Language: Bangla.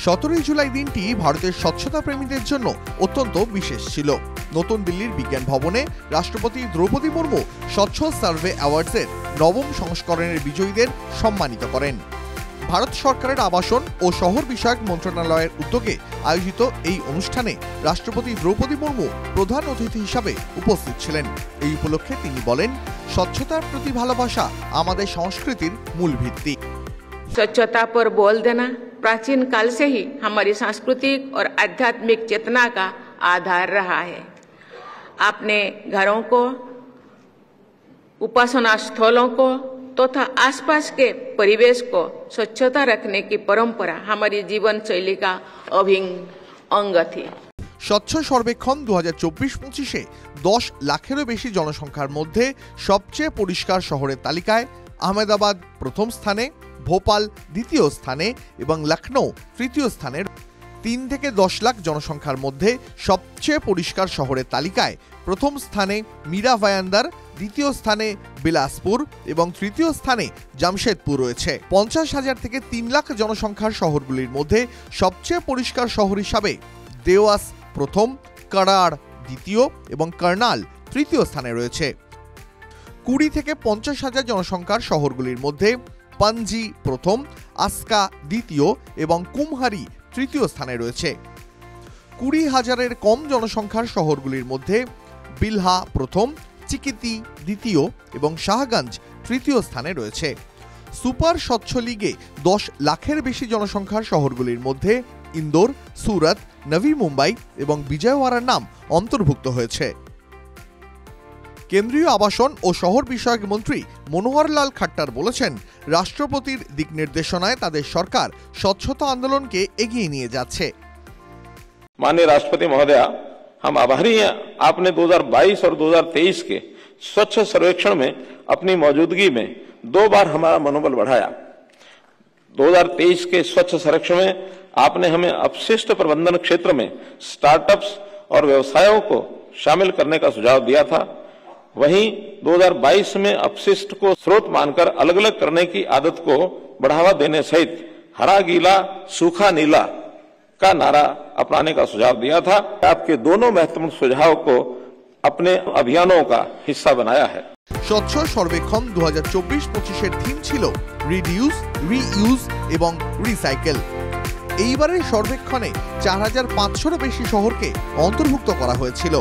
17 জুলাই দিনটি ভারতের স্বচ্ছতা প্রেমীদের জন্য অত্যন্ত বিশেষ ছিল। নতুন দিল্লির বিজ্ঞান ভবনে রাষ্ট্রপতি দ্রৌপদী মুর্মু স্বচ্ছ সার্ভে অ্যাওয়ার্ডসের নবম সংস্করণের বিজয়ীদের সম্মানিত করেন। ভারত সরকারের আবাসন ও শহর বিষয়ক মন্ত্রণালয়ের উদ্যোগে আয়োজিত এই অনুষ্ঠানে রাষ্ট্রপতি দ্রৌপদী মুর্মু প্রধান অতিথি হিসাবে উপস্থিত ছিলেন। এই উপলক্ষে তিনি বলেন, স্বচ্ছতার প্রতি ভালোবাসা আমাদের সংস্কৃতির মূল ভিত্তি। स्वच्छता पर बोल देना प्राचीन काल से ही हमारी सांस्कृतिक और आध्यात्मिक चेतना का आधार रहा है। अपने घरों को, उपासना स्थलों को तथा आसपास के परिवेश को स्वच्छता रखने की परंपरा हमारी जीवन शैली का अभिन्न अंग थी। স্বচ্ছ সর্বেক্ষণ 2024-25-এ 10 লাখেরও বেশি জনসংখ্যার মধ্যে সবচেয়ে পরিষ্কার শহরের তালিকায় আহমেদাবাদ প্রথম স্থানে, ভোপাল দ্বিতীয় স্থানে এবং লখনৌ তৃতীয় স্থানের। 3 থেকে 10 লাখ জনসংখ্যার মধ্যে সবচেয়ে পরিষ্কার শহরের তালিকায় প্রথম স্থানে মীরা ভায়ান্দার, দ্বিতীয় স্থানে বিলাসপুর এবং তৃতীয় স্থানে জামশেদপুর রয়েছে। 50,000 থেকে 3 লাখ জনসংখ্যার শহরগুলির মধ্যে সবচেয়ে পরিষ্কার শহর হিসাবে দেওয়াস প্রথম, কারাড় দ্বিতীয় এবং কার্নাল তৃতীয় স্থানে রয়েছে। 20 থেকে 50,000 জনসংখ্যার শহরগুলির মধ্যে পাঞ্জি প্রথম, আসকা দ্বিতীয় এবং কুমহারি তৃতীয় স্থানে রয়েছে। 20,000-এর কম জনসংখ্যার শহরগুলির মধ্যে বিলহা প্রথম, চিকিতি দ্বিতীয় এবং শাহগঞ্জ তৃতীয় স্থানে রয়েছে। সুপার স্বচ্ছ লিগে 10 লাখের বেশি জনসংখ্যার শহরগুলির মধ্যে ইন্দোর, সুরত, নভি মুম্বাই এবং বিজয়ওয়াড়ার নাম অন্তর্ভুক্ত হয়েছে। কেন্দ্রীয় আবাসন ও শহর বিষয়ক মন্ত্রী মনোহর লাল খাট্টার বলেছেন, রাষ্ট্রপতির দিক নির্দেশনায় তাদের সরকার স্বচ্ছতা আন্দোলনকে এগিয়ে নিয়ে যাচ্ছে। माननीय राष्ट्रपति महोदया, हम आभारी हैं, आपने 2022 और 2023 के स्वच्छ सर्वेक्षण में अपनी मौजूदगी में 2 बार हमारा मनोबल बढ़ाया। 2023 के स्वच्छ सर्वेक्षण में आपने हमें अपशिष्ट प्रबंधन क्षेत्र में स्टार्टअप्स और व्यवसायों को शामिल करने का सुझाव दिया था। वहीं 2022 में अपशिष्ट को स्रोत मानकर अलग अलग करने की आदत को बढ़ावा देने सहित हरा गीला सूखा नीला का नारा अपनाने का सुझाव दिया था। आपके दोनों महत्वपूर्ण सुझाव को अपने अभियानों का हिस्सा बनाया है। স্বচ্ছ সর্বেক্ষণ 2024-25-এর থিম ছিল রিডিউস, রিইউজ এবং রিসাইকেল। এইবারের সর্বেক্ষণে 4,500-রও বেশি শহরকে অন্তর্ভুক্ত করা হয়েছিল।